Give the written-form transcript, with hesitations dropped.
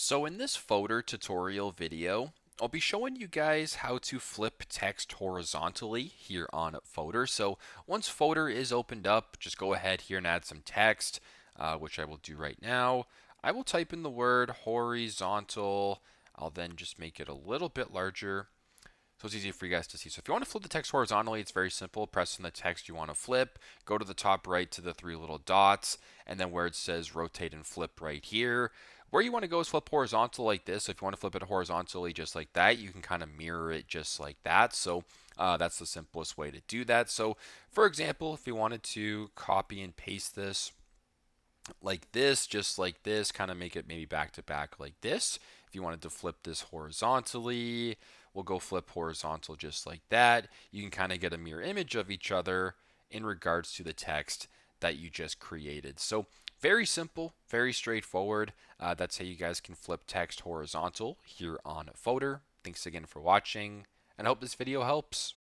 So in this Fotor tutorial video, I'll be showing you guys how to flip text horizontally here on Fotor. So once Fotor is opened up, just go ahead here and add some text, which I will do right now. I will type in the word horizontal. I'll then just make it a little bit larger so it's easy for you guys to see. So if you want to flip the text horizontally, it's very simple. Press on the text you want to flip, go to the top right to the three little dots, and then where it says rotate and flip right here. Where you want to go is flip horizontal like this. So if you want to flip it horizontally just like that, you can kind of mirror it just like that. So that's the simplest way to do that. So for example, if you wanted to copy and paste this like this, just like this, kind of make it maybe back to back like this. If you wanted to flip this horizontally, we'll go flip horizontal just like that. You can kind of get a mirror image of each other in regards to the text that you just created. So very simple, very straightforward. That's how you guys can flip text horizontal here on Fotor. Thanks again for watching, and I hope this video helps.